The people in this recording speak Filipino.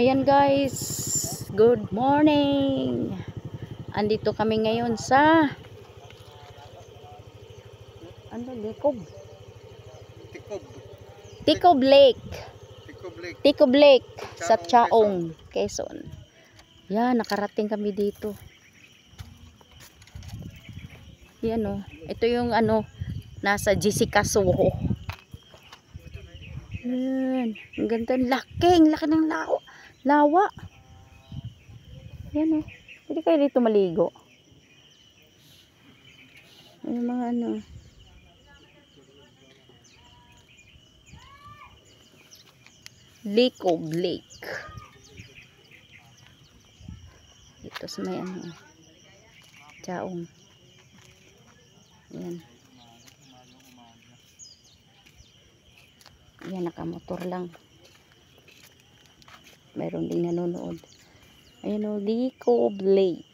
Ayan guys, good morning. Andito kami ngayon sa Likob. Tikob. Tikob Lake. Tikob Lake. Tikob Lake sa Chaong, Chaong, Quezon. Yan, nakarating kami dito. Yan oh. Ito yung nasa Jessica Soho. Yan, ang ganda, laki ng lawa. Yan oh. Pwede kayo dito maligo. Yung mga Likob Lake. Dito sa may Chaong. Yan. Yan, nakamotor lang. Mayroon ding nanonood. Ayan o, Likob Lake.